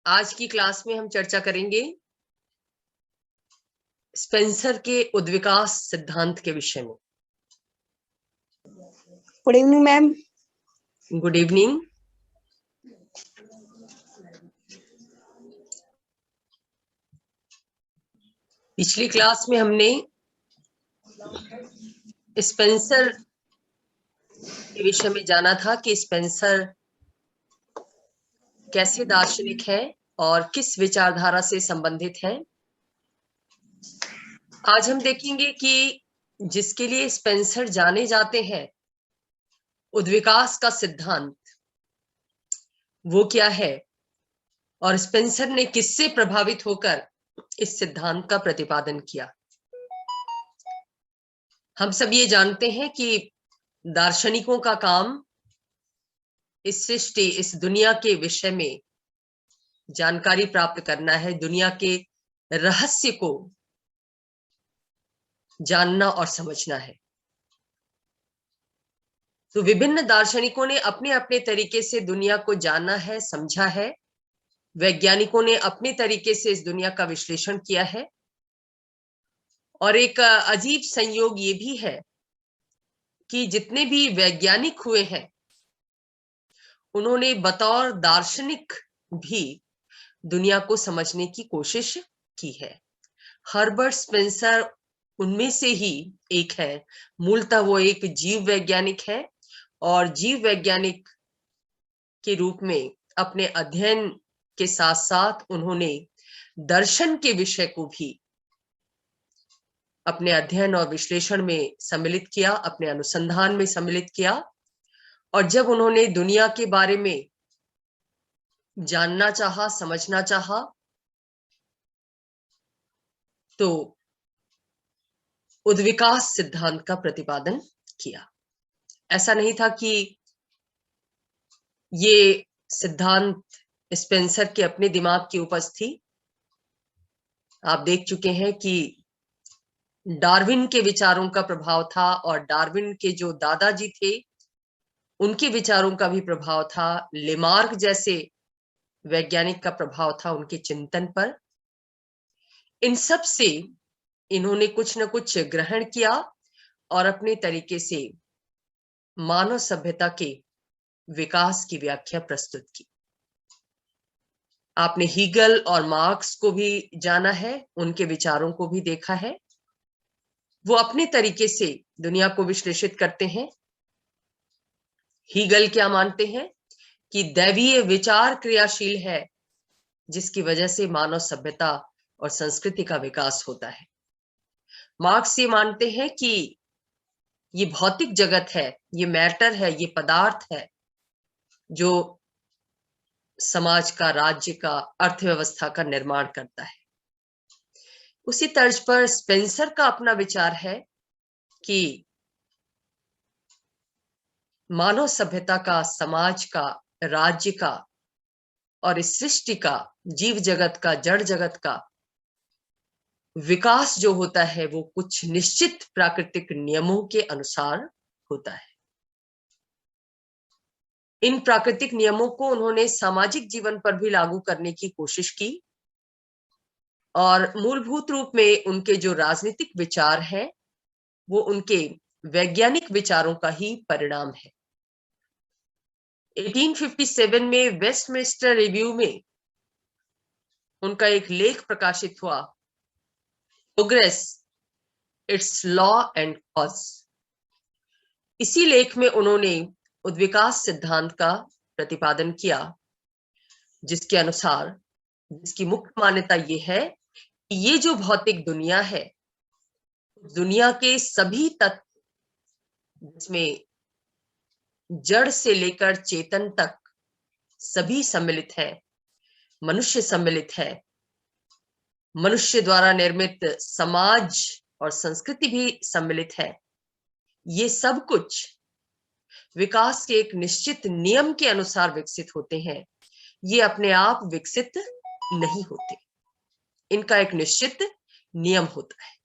आज की क्लास में हम चर्चा करेंगे स्पेंसर के उद्विकास सिद्धांत के विषय में। Good evening ma'am. Good evening. पिछली क्लास में हमने स्पेंसर के विषय में जाना था कि स्पेंसर कैसे दार्शनिक है और किस विचारधारा से संबंधित है। आज हम देखेंगे कि जिसके लिए स्पेंसर जाने जाते हैं, उद्विकास का सिद्धांत वो क्या है और स्पेंसर ने किससे प्रभावित होकर इस सिद्धांत का प्रतिपादन किया। हम सब ये जानते हैं कि दार्शनिकों का काम इस सृष्टि, इस दुनिया के विषय में जानकारी प्राप्त करना है, दुनिया के रहस्य को जानना और समझना है। तो विभिन्न दार्शनिकों ने अपने अपने तरीके से दुनिया को जाना है, समझा है। वैज्ञानिकों ने अपने तरीके से इस दुनिया का विश्लेषण किया है। और एक अजीब संयोग ये भी है कि जितने भी वैज्ञानिक हुए हैं, उन्होंने बतौर दार्शनिक भी दुनिया को समझने की कोशिश की है। हर्बर्ट स्पेंसर उनमें से ही एक है। मूलतः वो एक जीव वैज्ञानिक है और जीव वैज्ञानिक के रूप में अपने अध्ययन के साथ साथ उन्होंने दर्शन के विषय को भी अपने अध्ययन और विश्लेषण में सम्मिलित किया, अपने अनुसंधान में सम्मिलित किया। और जब उन्होंने दुनिया के बारे में जानना चाहा, समझना चाहा, तो उद्विकास सिद्धांत का प्रतिपादन किया। ऐसा नहीं था कि ये सिद्धांत स्पेंसर के अपने दिमाग की उपज थी। आप देख चुके हैं कि डार्विन के विचारों का प्रभाव था और डार्विन के जो दादाजी थे उनके विचारों का भी प्रभाव था। लेमार्क जैसे वैज्ञानिक का प्रभाव था उनके चिंतन पर। इन सब से इन्होंने कुछ न कुछ ग्रहण किया और अपने तरीके से मानव सभ्यता के विकास की व्याख्या प्रस्तुत की। आपने हीगल और मार्क्स को भी जाना है, उनके विचारों को भी देखा है। वो अपने तरीके से दुनिया को विश्लेषित करते हैं। हीगल क्या मानते हैं कि दैवीय विचार क्रियाशील है, जिसकी वजह से मानव सभ्यता और संस्कृति का विकास होता है। मार्क्स ये मानते हैं कि ये भौतिक जगत है, ये मैटर है, ये पदार्थ है जो समाज का, राज्य का, अर्थव्यवस्था का निर्माण करता है। उसी तर्ज पर स्पेंसर का अपना विचार है कि मानव सभ्यता का, समाज का, राज्य का और इस सृष्टि का, जीव जगत का, जड़ जगत का विकास जो होता है वो कुछ निश्चित प्राकृतिक नियमों के अनुसार होता है। इन प्राकृतिक नियमों को उन्होंने सामाजिक जीवन पर भी लागू करने की कोशिश की और मूलभूत रूप में उनके जो राजनीतिक विचार हैं वो उनके वैज्ञानिक विचारों का ही परिणाम है। 1857 में वेस्टमिंस्टर रिव्यू में उनका एक लेख प्रकाशित हुआ, progress, its law and cause. इसी लेख में उन्होंने उद्विकास सिद्धांत का प्रतिपादन किया, जिसके अनुसार, जिसकी मुख्य मान्यता ये है कि ये जो भौतिक दुनिया है, दुनिया के सभी तत्व, जिसमें जड़ से लेकर चेतन तक सभी सम्मिलित है, मनुष्य सम्मिलित है, मनुष्य द्वारा निर्मित समाज और संस्कृति भी सम्मिलित है। ये सब कुछ विकास के एक निश्चित नियम के अनुसार विकसित होते हैं। ये अपने आप विकसित नहीं होते, इनका एक निश्चित नियम होता है।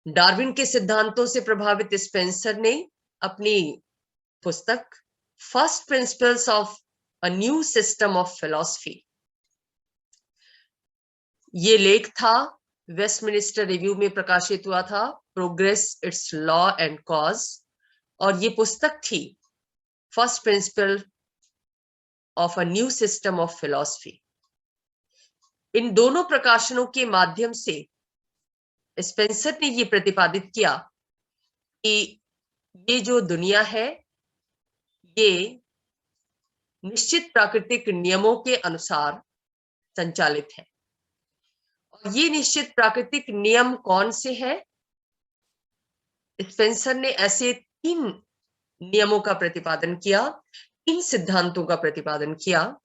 डार्विन के सिद्धांतों से प्रभावित स्पेंसर ने अपनी पुस्तक first principles of a new system of philosophy. ये लेख था, वेस्टमिनिस्टर रिव्यू में प्रकाशित हुआ था, progress, its law and cause, और ये पुस्तक थी first principle of a new system of philosophy. इन दोनों प्रकाशनों के माध्यम से स्पेंसर ने ये प्रतिपादित किया कि ये जो दुनिया है ये निश्चित प्राकृतिक नियमों के अनुसार संचालित है। और ये निश्चित प्राकृतिक नियम कौन से हैं? स्पेंसर ने ऐसे 3 नियमों का प्रतिपादन किया, 3 सिद्धांतों का प्रतिपादन किया,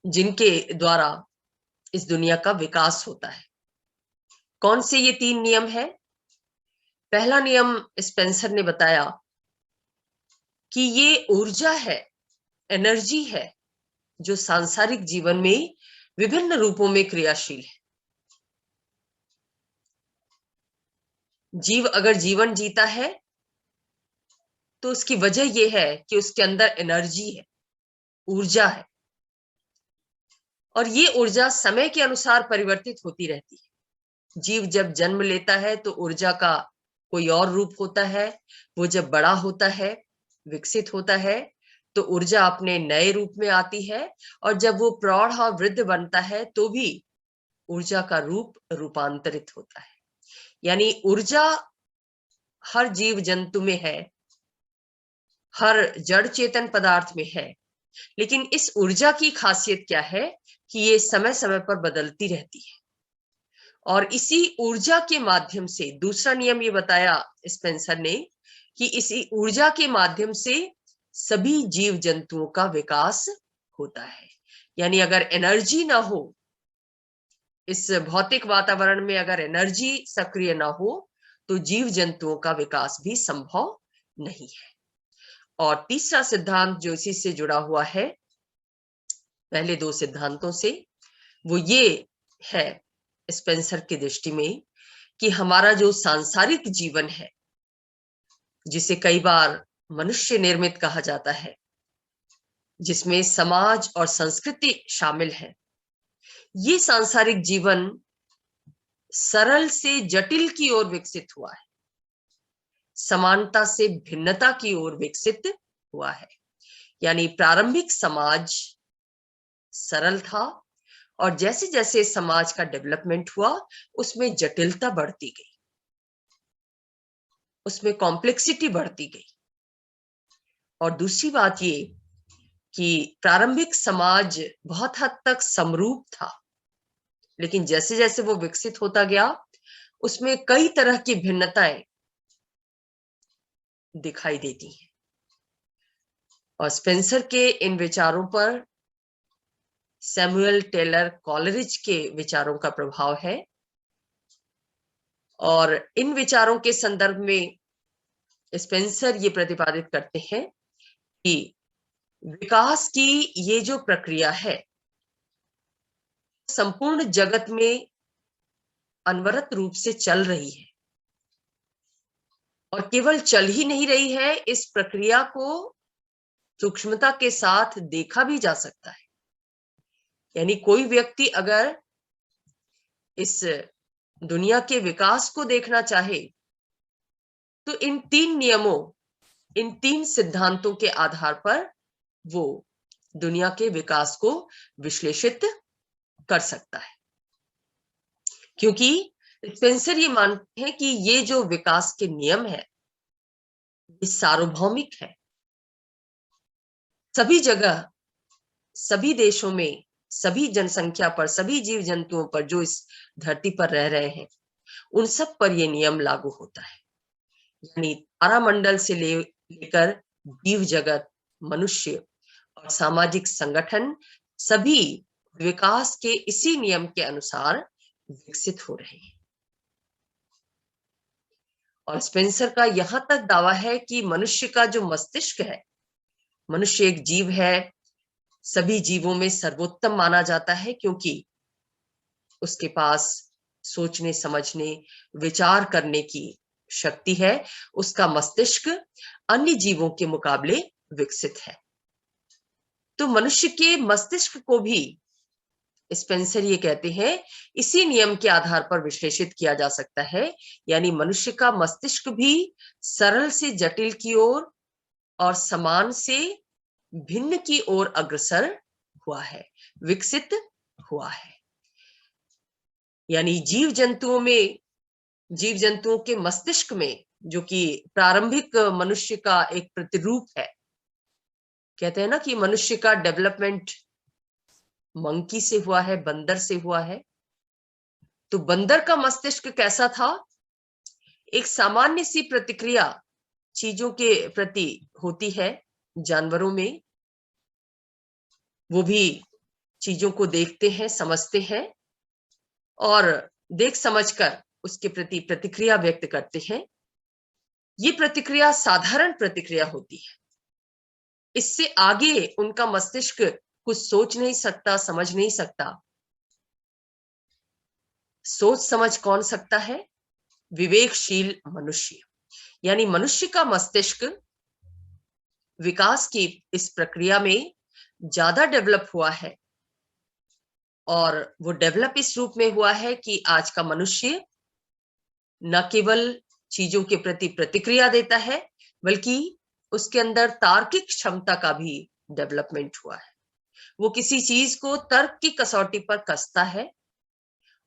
जिनके द्वारा इस दुनिया का विकास होता है। कौन से ये 3 नियम है? पहला नियम स्पेंसर ने बताया कि ये ऊर्जा है, एनर्जी है, जो सांसारिक जीवन में विभिन्न रूपों में क्रियाशील है। जीव अगर जीवन जीता है तो उसकी वजह यह है कि उसके अंदर एनर्जी है, ऊर्जा है, और ये ऊर्जा समय के अनुसार परिवर्तित होती रहती है। जीव जब जन्म लेता है तो ऊर्जा का कोई और रूप होता है, वो जब बड़ा होता है, विकसित होता है, तो ऊर्जा अपने नए रूप में आती है, और जब वो प्रौढ़ और वृद्ध बनता है तो भी ऊर्जा का रूप रूपांतरित होता है। यानी ऊर्जा हर जीव जंतु में है, हर जड़ चेतन पदार्थ में है, लेकिन इस ऊर्जा की खासियत क्या है कि ये समय समय पर बदलती रहती है। और इसी ऊर्जा के माध्यम से, दूसरा नियम ये बताया स्पेंसर ने कि इसी ऊर्जा के माध्यम से सभी जीव जंतुओं का विकास होता है। यानी अगर एनर्जी ना हो, इस भौतिक वातावरण में अगर एनर्जी सक्रिय ना हो, तो जीव जंतुओं का विकास भी संभव नहीं है। और तीसरा सिद्धांत जो इसी से जुड़ा हुआ है, पहले 2 सिद्धांतों से, वो ये है स्पेंसर की दृष्टि में कि हमारा जो सांसारिक जीवन है, जिसे कई बार मनुष्य निर्मित कहा जाता है, जिसमें समाज और संस्कृति शामिल है, ये सांसारिक जीवन सरल से जटिल की ओर विकसित हुआ है, समानता से भिन्नता की ओर विकसित हुआ है। यानी प्रारंभिक समाज सरल था, और जैसे जैसे समाज का डेवलपमेंट हुआ उसमें जटिलता बढ़ती गई, उसमें कॉम्प्लेक्सिटी बढ़ती गई। और दूसरी बात ये कि प्रारंभिक समाज बहुत हद तक समरूप था, लेकिन जैसे जैसे वो विकसित होता गया उसमें कई तरह की भिन्नताएं दिखाई देती हैं। और स्पेंसर के इन विचारों पर सैमुअल टेलर कॉलरिज के विचारों का प्रभाव है, और इन विचारों के संदर्भ में स्पेंसर ये प्रतिपादित करते हैं कि विकास की ये जो प्रक्रिया है संपूर्ण जगत में अनवरत रूप से चल रही है, और केवल चल ही नहीं रही है, इस प्रक्रिया को सूक्ष्मता के साथ देखा भी जा सकता है। यानी कोई व्यक्ति अगर इस दुनिया के विकास को देखना चाहे तो इन 3 नियमों, इन 3 सिद्धांतों के आधार पर वो दुनिया के विकास को विश्लेषित कर सकता है। क्योंकि स्पेंसर ये मानते हैं कि ये जो विकास के नियम है ये सार्वभौमिक है, सभी जगह, सभी देशों में, सभी जनसंख्या पर, सभी जीव जंतुओं पर जो इस धरती पर रह रहे हैं उन सब पर यह नियम लागू होता है। यानी तारामंडल से लेकर जीव जगत, मनुष्य और सामाजिक संगठन सभी विकास के इसी नियम के अनुसार विकसित हो रहे हैं। और स्पेंसर का यहां तक दावा है कि मनुष्य का जो मस्तिष्क है, मनुष्य एक जीव है, सभी जीवों में सर्वोत्तम माना जाता है, क्योंकि उसके पास सोचने, समझने, विचार करने की शक्ति है। उसका मस्तिष्क अन्य जीवों के मुकाबले विकसित है। तो मनुष्य के मस्तिष्क को भी स्पेंसर ये कहते हैं इसी नियम के आधार पर विश्लेषित किया जा सकता है, यानी मनुष्य का मस्तिष्क भी सरल से जटिल की ओर और समान से भिन्न की ओर अग्रसर हुआ है, विकसित हुआ है। यानी जीव जंतुओं के मस्तिष्क में, जो कि प्रारंभिक मनुष्य का एक प्रतिरूप है, कहते हैं ना कि मनुष्य का डेवलपमेंट मंकी से हुआ है, बंदर से हुआ है। तो बंदर का मस्तिष्क कैसा था? एक सामान्य सी प्रतिक्रिया चीजों के प्रति होती है जानवरों में, वो भी चीजों को देखते हैं, समझते हैं और देख समझकर उसके प्रति प्रतिक्रिया व्यक्त करते हैं। ये प्रतिक्रिया साधारण प्रतिक्रिया होती है। इससे आगे उनका मस्तिष्क कुछ सोच नहीं सकता, समझ नहीं सकता। सोच समझ कौन सकता है? विवेकशील मनुष्य। यानी मनुष्य का मस्तिष्क विकास की इस प्रक्रिया में ज्यादा डेवलप हुआ है, और वो डेवलप इस रूप में हुआ है कि आज का मनुष्य न केवल चीजों के प्रति प्रतिक्रिया देता है, बल्कि उसके अंदर तार्किक क्षमता का भी डेवलपमेंट हुआ है। वो किसी चीज को तर्क की कसौटी पर कसता है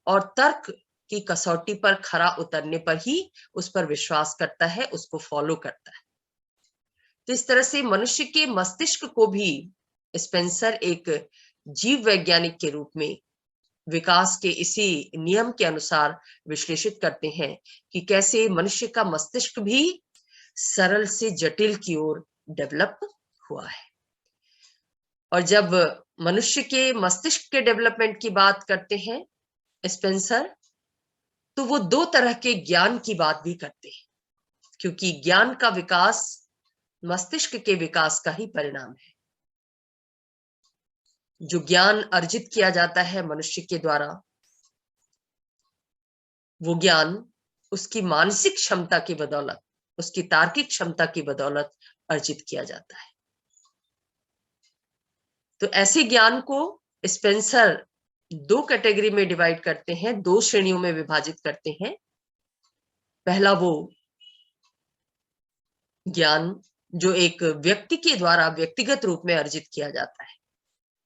और तर्क की कसौटी पर खरा उतरने पर ही उस पर विश्वास करता है, उसको फॉलो करता है। तो इस तरह से मनुष्य के मस्तिष्क को भी स्पेंसर एक जीव वैज्ञानिक के रूप में विकास के इसी नियम के अनुसार विश्लेषित करते हैं कि कैसे मनुष्य का मस्तिष्क भी सरल से जटिल की ओर डेवलप हुआ है। और जब मनुष्य के मस्तिष्क के डेवलपमेंट की बात करते हैं स्पेंसर, तो वो दो तरह के ज्ञान की बात भी करते हैं, क्योंकि ज्ञान का विकास मस्तिष्क के विकास का ही परिणाम है। जो ज्ञान अर्जित किया जाता है मनुष्य के द्वारा, वो ज्ञान उसकी मानसिक क्षमता की बदौलत, उसकी तार्किक क्षमता की बदौलत अर्जित किया जाता है। तो ऐसे ज्ञान को स्पेंसर दो कैटेगरी में डिवाइड करते हैं, दो श्रेणियों में विभाजित करते हैं। पहला वो ज्ञान जो एक व्यक्ति के द्वारा व्यक्तिगत रूप में अर्जित किया जाता है।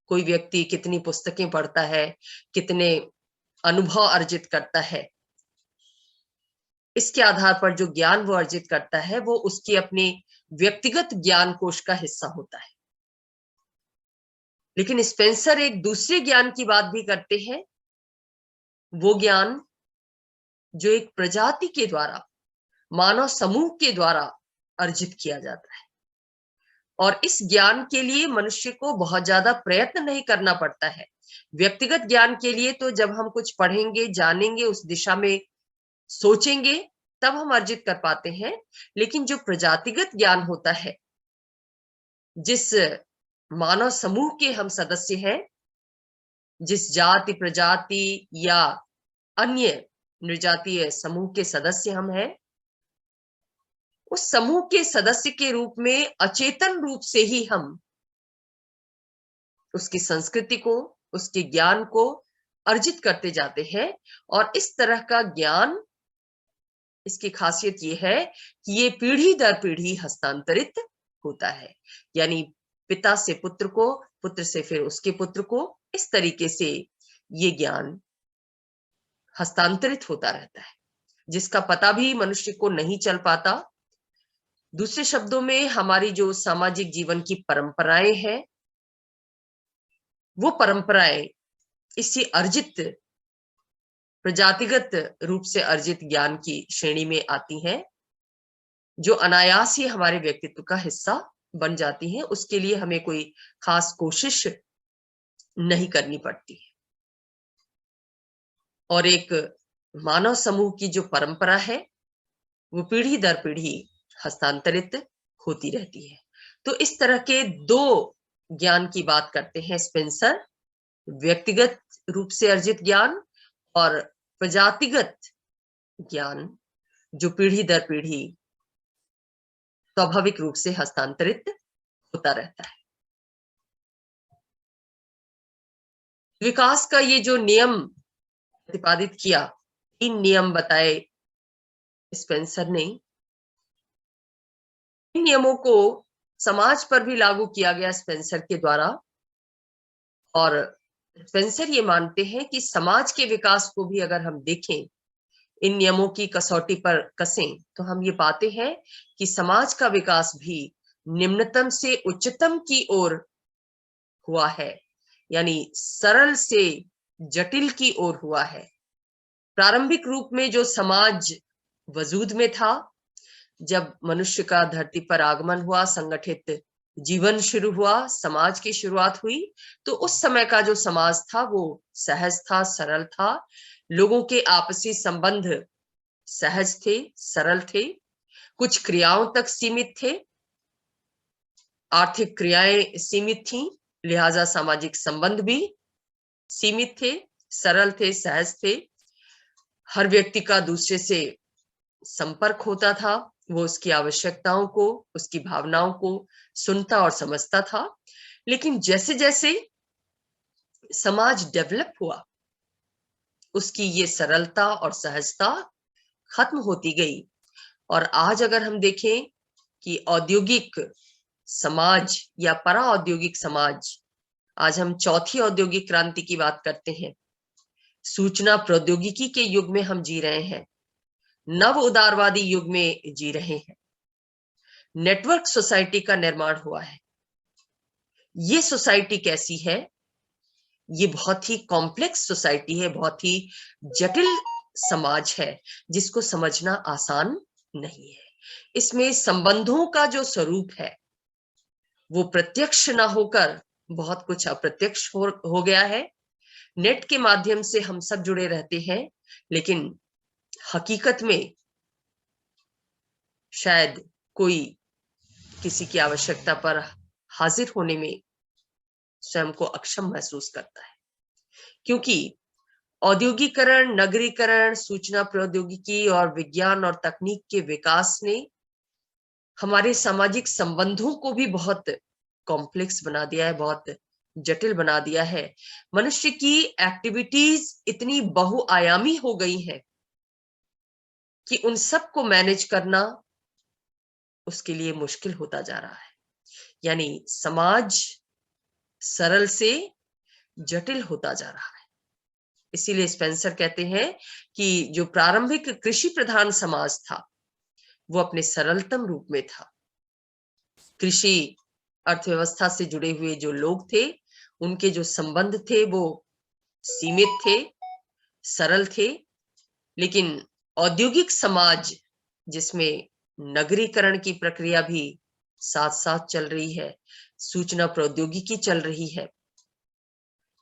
कोई व्यक्ति कितनी पुस्तकें पढ़ता है, कितने अनुभव अर्जित करता है, इसके आधार पर जो ज्ञान वो अर्जित करता है वो उसके अपने व्यक्तिगत ज्ञान कोश का हिस्सा होता है। लेकिन स्पेंसर एक दूसरे ज्ञान की बात भी करते हैं, वो ज्ञान जो एक प्रजाति के द्वारा, मानव समूह के द्वारा अर्जित किया जाता है। और इस ज्ञान के लिए मनुष्य को बहुत ज्यादा प्रयत्न नहीं करना पड़ता है। व्यक्तिगत ज्ञान के लिए तो जब हम कुछ पढ़ेंगे, जानेंगे, उस दिशा में सोचेंगे, तब हम अर्जित कर पाते हैं। लेकिन जो प्रजातिगत ज्ञान होता है, जिस मानव समूह के हम सदस्य हैं, जिस जाति, प्रजाति या अन्य निर्जातीय समूह के सदस्य हम हैं, उस समूह के सदस्य के रूप में अचेतन रूप से ही हम उसकी संस्कृति को, उसके ज्ञान को अर्जित करते जाते हैं। और इस तरह का ज्ञान, इसकी खासियत ये है कि ये पीढ़ी दर पीढ़ी हस्तांतरित होता है। यानी पिता से पुत्र को, पुत्र से फिर उसके पुत्र को, इस तरीके से ये ज्ञान हस्तांतरित होता रहता है, जिसका पता भी मनुष्य को नहीं चल पाता। दूसरे शब्दों में हमारी जो सामाजिक जीवन की परंपराएं हैं, वो परंपराएं इसी अर्जित, प्रजातिगत रूप से अर्जित ज्ञान की श्रेणी में आती हैं, जो अनायास ही हमारे व्यक्तित्व का हिस्सा बन जाती हैं। उसके लिए हमें कोई खास कोशिश नहीं करनी पड़ती है। और एक मानव समूह की जो परंपरा है, वो पीढ़ी दर पीढ़ी हस्तांतरित होती रहती है। तो इस तरह के दो ज्ञान की बात करते हैं स्पेंसर, व्यक्तिगत रूप से अर्जित ज्ञान और प्रजातिगत ज्ञान, जो पीढ़ी दर पीढ़ी स्वाभाविक रूप से हस्तांतरित होता रहता है। विकास का ये जो नियम प्रतिपादित किया, 3 नियम बताए स्पेंसर ने, इन नियमों को समाज पर भी लागू किया गया स्पेंसर के द्वारा। और स्पेंसर ये मानते हैं कि समाज के विकास को भी अगर हम देखें, इन नियमों की कसौटी पर कसें, तो हम ये पाते हैं कि समाज का विकास भी निम्नतम से उच्चतम की ओर हुआ है, यानी सरल से जटिल की ओर हुआ है। प्रारंभिक रूप में जो समाज वजूद में था, जब मनुष्य का धरती पर आगमन हुआ, संगठित जीवन शुरू हुआ, समाज की शुरुआत हुई, तो उस समय का जो समाज था वो सहज था, सरल था। लोगों के आपसी संबंध सहज थे, सरल थे, कुछ क्रियाओं तक सीमित थे, आर्थिक क्रियाएं सीमित थीं, लिहाजा सामाजिक संबंध भी सीमित थे, सरल थे, सहज थे। हर व्यक्ति का दूसरे से संपर्क होता था, वो उसकी आवश्यकताओं को, उसकी भावनाओं को सुनता और समझता था। लेकिन जैसे जैसे समाज डेवलप हुआ, उसकी ये सरलता और सहजता खत्म होती गई। और आज अगर हम देखें कि औद्योगिक समाज या परा औद्योगिक समाज, आज हम चौथी औद्योगिक क्रांति की बात करते हैं, सूचना प्रौद्योगिकी के युग में हम जी रहे हैं, नव उदारवादी युग में जी रहे हैं, नेटवर्क सोसाइटी का निर्माण हुआ है। ये सोसाइटी कैसी है? ये बहुत ही कॉम्प्लेक्स सोसाइटी है, बहुत ही जटिल समाज है, जिसको समझना आसान नहीं है। इसमें संबंधों का जो स्वरूप है वो प्रत्यक्ष ना होकर बहुत कुछ अप्रत्यक्ष हो गया है। नेट के माध्यम से हम सब जुड़े रहते हैं, लेकिन हकीकत में शायद कोई किसी की आवश्यकता पर हाजिर होने में स्वयं को अक्षम महसूस करता है, क्योंकि औद्योगिकरण, नगरीकरण, सूचना प्रौद्योगिकी और विज्ञान और तकनीक के विकास ने हमारे सामाजिक संबंधों को भी बहुत कॉम्प्लेक्स बना दिया है, बहुत जटिल बना दिया है। मनुष्य की एक्टिविटीज इतनी बहुआयामी हो गई हैं कि उन सब को मैनेज करना उसके लिए मुश्किल होता जा रहा है। यानी समाज सरल से जटिल होता जा रहा है। इसीलिए स्पेंसर कहते हैं कि जो प्रारंभिक कृषि प्रधान समाज था वो अपने सरलतम रूप में था। कृषि अर्थव्यवस्था से जुड़े हुए जो लोग थे, उनके जो संबंध थे वो सीमित थे, सरल थे। लेकिन औद्योगिक समाज, जिसमें नगरीकरण की प्रक्रिया भी साथ साथ चल रही है, सूचना प्रौद्योगिकी चल रही है,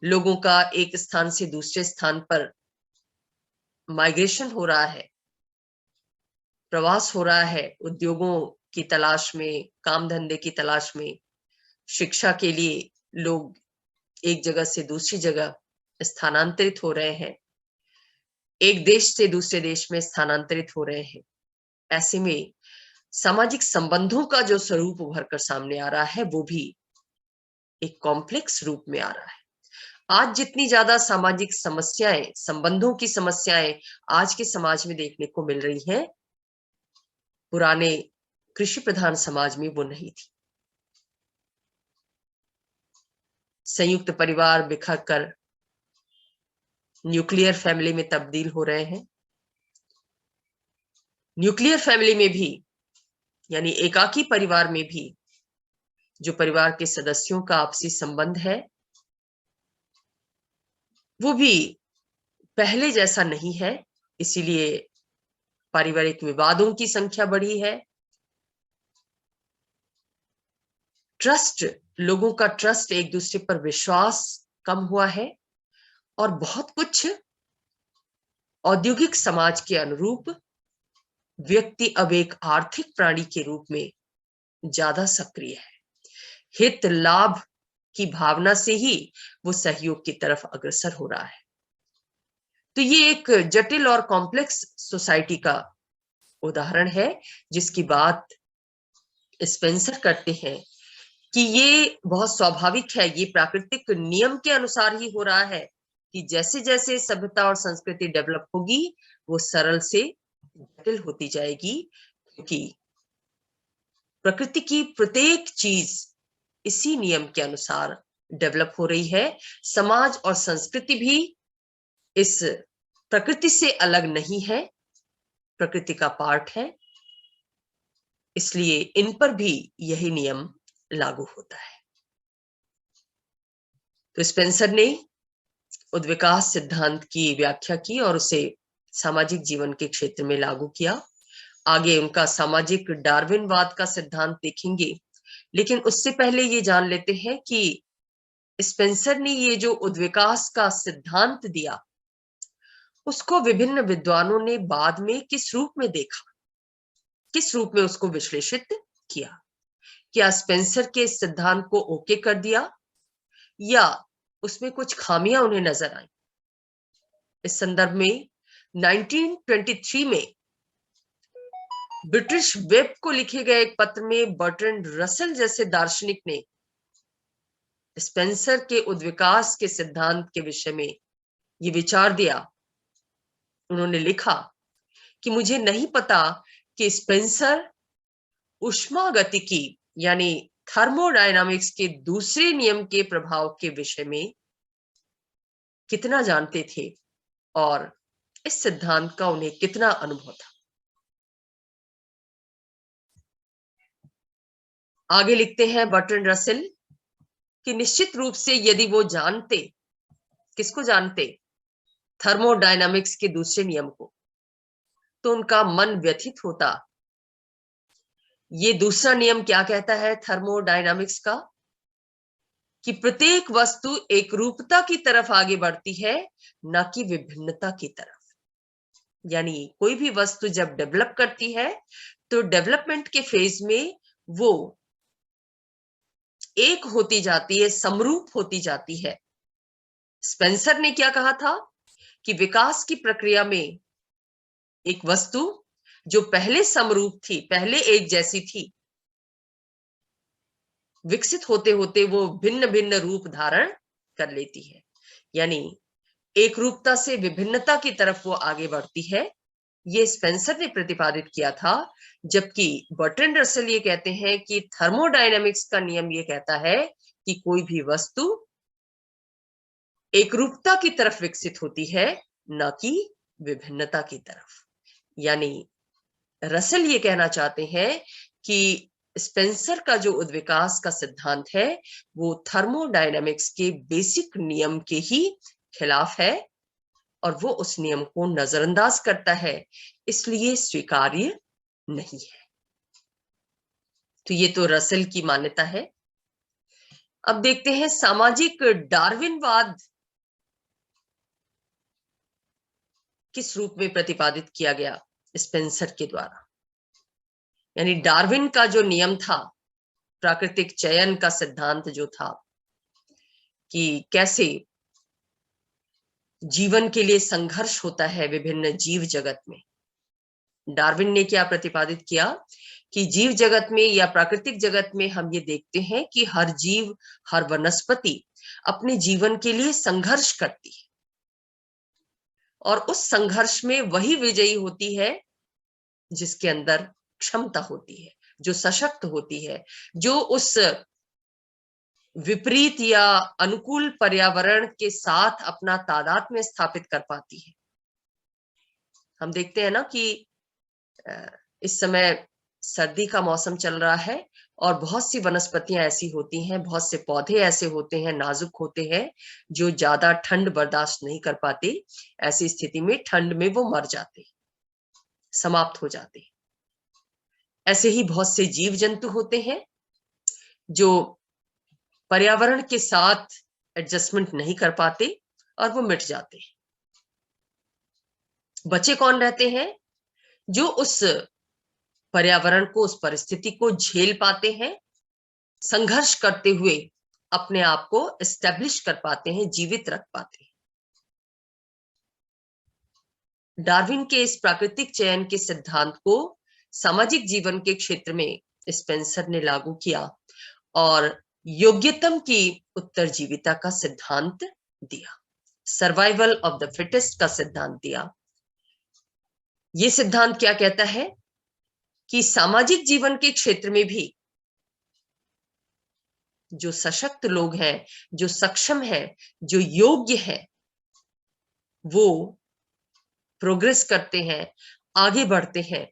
लोगों का एक स्थान से दूसरे स्थान पर माइग्रेशन हो रहा है, प्रवास हो रहा है, उद्योगों की तलाश में, काम धंधे की तलाश में, शिक्षा के लिए लोग एक जगह से दूसरी जगह स्थानांतरित हो रहे हैं, एक देश से दूसरे देश में स्थानांतरित हो रहे हैं। ऐसे में सामाजिक संबंधों का जो स्वरूप उभर कर सामने आ रहा है वो भी एक कॉम्प्लेक्स रूप में आ रहा है। आज जितनी ज्यादा सामाजिक समस्याएं, संबंधों की समस्याएं आज के समाज में देखने को मिल रही हैं, पुराने कृषि प्रधान समाज में वो नहीं थी। संयुक्त परिवार बिखर कर न्यूक्लियर फैमिली में तब्दील हो रहे हैं। न्यूक्लियर फैमिली में भी, यानी एकाकी परिवार में भी, जो परिवार के सदस्यों का आपसी संबंध है वो भी पहले जैसा नहीं है। इसीलिए पारिवारिक विवादों की संख्या बढ़ी है। ट्रस्ट, लोगों का ट्रस्ट, एक दूसरे पर विश्वास कम हुआ है। और बहुत कुछ औद्योगिक समाज के अनुरूप व्यक्ति अब एक आर्थिक प्राणी के रूप में ज्यादा सक्रिय है। हित लाभ की भावना से ही वो सहयोग की तरफ अग्रसर हो रहा है। तो ये एक जटिल और कॉम्प्लेक्स सोसाइटी का उदाहरण है, जिसकी बात स्पेंसर करते हैं कि ये बहुत स्वाभाविक है, ये प्राकृतिक नियम के अनुसार ही हो रहा है कि जैसे जैसे सभ्यता और संस्कृति डेवलप होगी वो सरल से जटिल होती जाएगी, क्योंकि प्रकृति की प्रत्येक चीज इसी नियम के अनुसार डेवलप हो रही है। समाज और संस्कृति भी इस प्रकृति से अलग नहीं है, प्रकृति का पार्ट है, इसलिए इन पर भी यही नियम लागू होता है। तो स्पेंसर ने उद्विकास सिद्धांत की व्याख्या की और उसे सामाजिक जीवन के क्षेत्र में लागू किया। आगे उनका सामाजिक डार्विनवाद का सिद्धांत देखेंगे, लेकिन उससे पहले ये जान लेते हैं कि स्पेंसर ने ये जो उद्विकास का सिद्धांत दिया उसको विभिन्न विद्वानों ने बाद में किस रूप में देखा, किस रूप में उसको विश्लेषित किया। क्या स्पेंसर के सिद्धांत को ओके कर दिया या उसमें कुछ खामियां उन्हें नजर आई। इस संदर्भ में 1923 में ब्रिटिश वेब को लिखे गए एक पत्र में बर्ट्रैंड रसेल जैसे दार्शनिक ने स्पेंसर के उद्विकास के सिद्धांत के विषय में ये विचार दिया। उन्होंने लिखा कि मुझे नहीं पता कि स्पेंसर ऊष्मागतिकी यानी थर्मोडायनामिक्स के दूसरे नियम के प्रभाव के विषय में कितना जानते थे और इस सिद्धांत का उन्हें कितना अनुभव था। आगे लिखते हैं बर्ट्रैंड रसेल कि निश्चित रूप से यदि वो जानते, किसको जानते, थर्मोडायनामिक्स के दूसरे नियम को, तो उनका मन व्यथित होता। ये दूसरा नियम क्या कहता है थर्मोडायनामिक्स का? कि प्रत्येक वस्तु एक रूपता की तरफ आगे बढ़ती है, न कि विभिन्नता की तरफ। यानी कोई भी वस्तु जब डेवलप करती है तो डेवलपमेंट के फेज में वो एक होती जाती है, समरूप होती जाती है। स्पेंसर ने क्या कहा था कि विकास की प्रक्रिया में एक वस्तु जो पहले समरूप थी, पहले एक जैसी थी, विकसित होते होते वो भिन्न भिन्न रूप धारण कर लेती है। यानी एक रूपता से विभिन्नता की तरफ वो आगे बढ़ती है। ये स्पेंसर ने प्रतिपादित किया था, जबकि बर्ट्रैंड रसेल ये कहते हैं कि थर्मोडायनामिक्स का नियम ये कहता है कि कोई भी वस्तु एक रूपता की तरफ विकसित होती है, न कि विभिन्नता की तरफ। यानी रसेल ये कहना चाहते हैं कि स्पेंसर का जो उद्विकास का सिद्धांत है वो थर्मोडायनामिक्स के बेसिक नियम के ही खिलाफ है और वो उस नियम को नजरअंदाज करता है, इसलिए स्वीकार्य नहीं है। तो ये तो रसेल की मान्यता है। अब देखते हैं सामाजिक डार्विनवाद किस रूप में प्रतिपादित किया गया स्पेंसर के द्वारा। यानी डार्विन का जो नियम था, प्राकृतिक चयन का सिद्धांत जो था कि कैसे जीवन के लिए संघर्ष होता है विभिन्न जीव जगत में, डार्विन ने क्या प्रतिपादित किया कि जीव जगत में या प्राकृतिक जगत में हम ये देखते हैं कि हर जीव, हर वनस्पति अपने जीवन के लिए संघर्ष करती है और उस संघर्ष में वही विजयी होती है जिसके अंदर क्षमता होती है, जो सशक्त होती है, जो उस विपरीत या अनुकूल पर्यावरण के साथ अपना तादात्म्य स्थापित कर पाती है। हम देखते हैं ना कि इस समय सर्दी का मौसम चल रहा है और बहुत सी वनस्पतियां ऐसी होती हैं, बहुत से पौधे ऐसे होते हैं, नाजुक होते हैं, जो ज्यादा ठंड बर्दाश्त नहीं कर पाते। ऐसी स्थिति में ठंड में वो मर जाते, समाप्त हो जाते। ऐसे ही बहुत से जीव जंतु होते हैं जो पर्यावरण के साथ एडजस्टमेंट नहीं कर पाते और वो मिट जाते हैं। बचे कौन रहते हैं? जो उस पर्यावरण को, उस परिस्थिति को झेल पाते हैं, संघर्ष करते हुए अपने आप को एस्टेब्लिश कर पाते हैं, जीवित रख पाते हैं। डार्विन के इस प्राकृतिक चयन के सिद्धांत को सामाजिक जीवन के क्षेत्र में स्पेंसर ने लागू किया और योग्यतम की उत्तरजीविता का सिद्धांत दिया। सर्वाइवल ऑफ द फिटेस्ट का सिद्धांत दिया। ये सिद्धांत क्या कहता है कि सामाजिक जीवन के क्षेत्र में भी जो सशक्त लोग हैं, जो सक्षम हैं, जो योग्य हैं, वो प्रोग्रेस करते हैं, आगे बढ़ते हैं,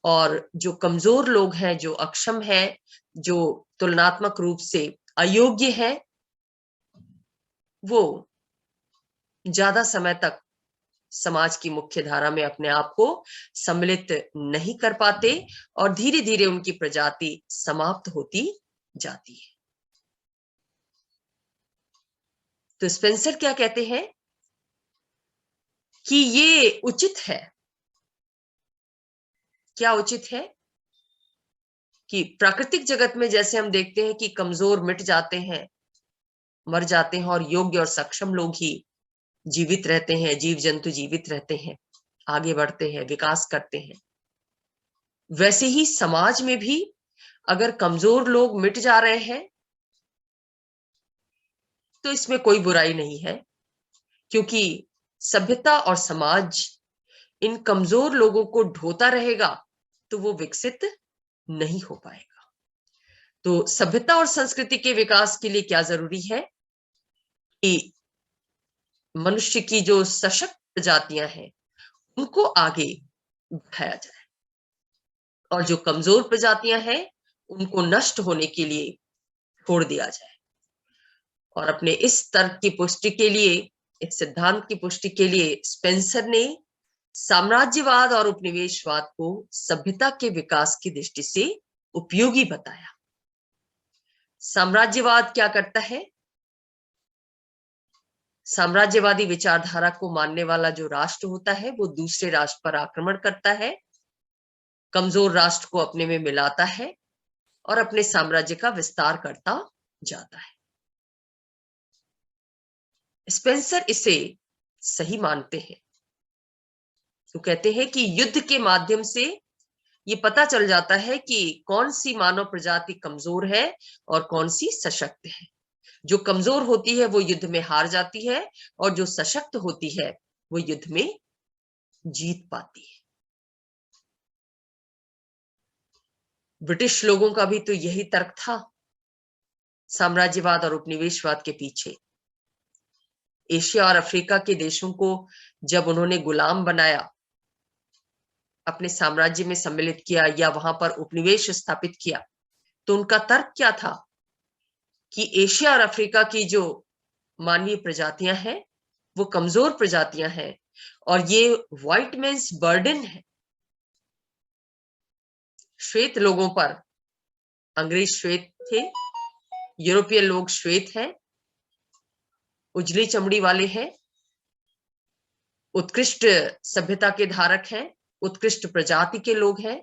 और जो कमजोर लोग हैं, जो अक्षम हैं, जो तुलनात्मक रूप से अयोग्य हैं, वो ज्यादा समय तक समाज की मुख्य धारा में अपने आप को सम्मिलित नहीं कर पाते और धीरे धीरे उनकी प्रजाति समाप्त होती जाती है। तो स्पेंसर क्या कहते हैं कि ये उचित है। क्या उचित है? कि प्राकृतिक जगत में जैसे हम देखते हैं कि कमजोर मिट जाते हैं, मर जाते हैं, और योग्य और सक्षम लोग ही जीवित रहते हैं, जीव जंतु जीवित रहते हैं, आगे बढ़ते हैं, विकास करते हैं, वैसे ही समाज में भी अगर कमजोर लोग मिट जा रहे हैं तो इसमें कोई बुराई नहीं है, क्योंकि सभ्यता और समाज इन कमजोर लोगों को ढोता रहेगा तो वो विकसित नहीं हो पाएगा। तो सभ्यता और संस्कृति के विकास के लिए क्या जरूरी है कि मनुष्य की जो सशक्त प्रजातियां हैं उनको आगे बढ़ाया जाए, और जो कमजोर प्रजातियां हैं उनको नष्ट होने के लिए छोड़ दिया जाए। और अपने इस तर्क की पुष्टि के लिए, इस सिद्धांत की पुष्टि के लिए स्पेंसर ने साम्राज्यवाद और उपनिवेशवाद को सभ्यता के विकास की दृष्टि से उपयोगी बताया। साम्राज्यवाद क्या करता है? साम्राज्यवादी विचारधारा को मानने वाला जो राष्ट्र होता है वो दूसरे राष्ट्र पर आक्रमण करता है, कमजोर राष्ट्र को अपने में मिलाता है और अपने साम्राज्य का विस्तार करता जाता है। स्पेंसर इसे सही मानते हैं। तो कहते हैं कि युद्ध के माध्यम से ये पता चल जाता है कि कौन सी मानव प्रजाति कमजोर है और कौन सी सशक्त है। जो कमजोर होती है वो युद्ध में हार जाती है, और जो सशक्त होती है वो युद्ध में जीत पाती है। ब्रिटिश लोगों का भी तो यही तर्क था साम्राज्यवाद और उपनिवेशवाद के पीछे। एशिया और अफ्रीका के देशों को जब उन्होंने गुलाम बनाया, अपने साम्राज्य में सम्मिलित किया या वहां पर उपनिवेश स्थापित किया, तो उनका तर्क क्या था कि एशिया और अफ्रीका की जो मानवीय प्रजातियां हैं वो कमजोर प्रजातियां हैं, और ये व्हाइट मैन्स बर्डन है श्वेत लोगों पर। अंग्रेज श्वेत थे, यूरोपीय लोग श्वेत हैं, उजली चमड़ी वाले हैं, उत्कृष्ट सभ्यता के धारक हैं, उत्कृष्ट प्रजाति के लोग हैं।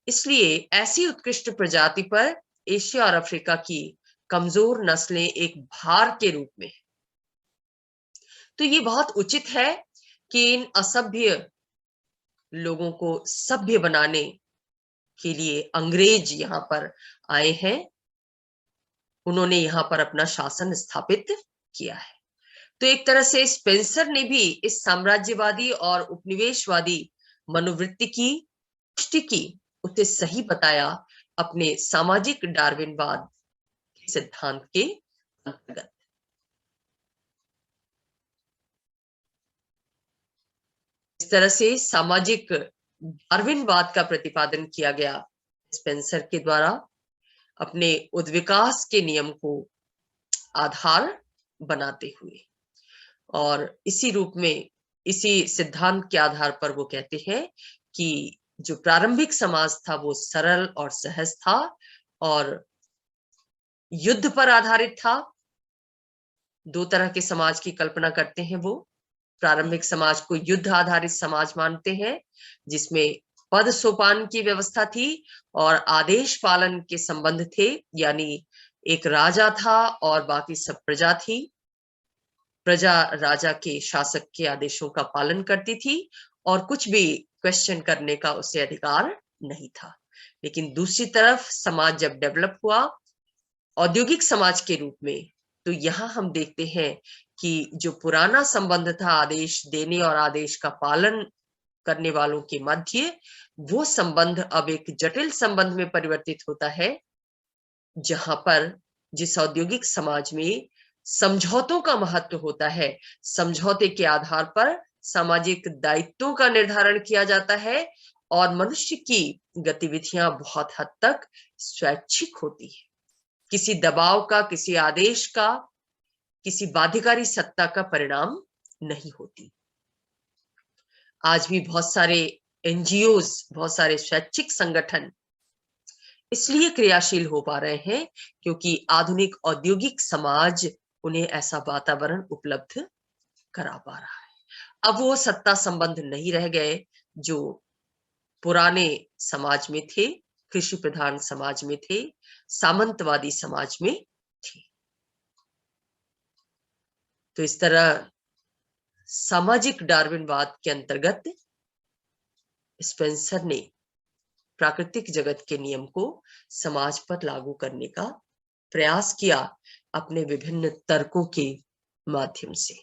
इसलिए ऐसी उत्कृष्ट प्रजाति पर एशिया और अफ्रीका की कमजोर नस्लें एक भार के रूप में। तो ये बहुत उचित है कि इन असभ्य लोगों को सभ्य बनाने के लिए अंग्रेज यहां पर आए हैं, उन्होंने यहां पर अपना शासन स्थापित किया है। तो एक तरह से स्पेंसर ने भी इस साम्राज्यवादी और उपनिवेशवादी मनोवृत्ति की पुष्टि की, उसे सही बताया अपने सामाजिक डार्विनवाद के सिद्धांत के अंतर्गत। इस तरह से सामाजिक डार्विनवाद का प्रतिपादन किया गया स्पेंसर के द्वारा, अपने उद्विकास के नियम को आधार बनाते हुए। और इसी रूप में, इसी सिद्धांत के आधार पर वो कहते हैं कि जो प्रारंभिक समाज था वो सरल और सहज था और युद्ध पर आधारित था। दो तरह के समाज की कल्पना करते हैं वो। प्रारंभिक समाज को युद्ध आधारित समाज मानते हैं, जिसमें पद सोपान की व्यवस्था थी और आदेश पालन के संबंध थे, यानी एक राजा था और बाकी सब प्रजा थी। प्रजा राजा के, शासक के आदेशों का पालन करती थी और कुछ भी क्वेश्चन करने का उसे अधिकार नहीं था। लेकिन दूसरी तरफ समाज जब डेवलप हुआ औद्योगिक समाज के रूप में, तो यहाँ हम देखते हैं कि जो पुराना संबंध था आदेश देने और आदेश का पालन करने वालों के मध्य, वो संबंध अब एक जटिल संबंध में परिवर्तित होता है, जहां पर जिस औद्योगिक समाज में समझौतों का महत्व होता है, समझौते के आधार पर सामाजिक दायित्वों का निर्धारण किया जाता है और मनुष्य की गतिविधियां बहुत हद तक स्वैच्छिक होती है, किसी दबाव का, किसी आदेश का, किसी बाध्यकारी सत्ता का परिणाम नहीं होती। आज भी बहुत सारे एनजीओज, बहुत सारे स्वैच्छिक संगठन इसलिए क्रियाशील हो पा रहे हैं क्योंकि आधुनिक औद्योगिक समाज उन्हें ऐसा वातावरण उपलब्ध करा पा रहा है। अब वो सत्ता संबंध नहीं रह गए जो पुराने समाज में थे, कृषि प्रधान समाज में थे, सामंतवादी समाज में थे। तो इस तरह सामाजिक डार्विनवाद के अंतर्गत स्पेंसर ने प्राकृतिक जगत के नियम को समाज पर लागू करने का प्रयास किया अपने विभिन्न तर्कों के माध्यम से।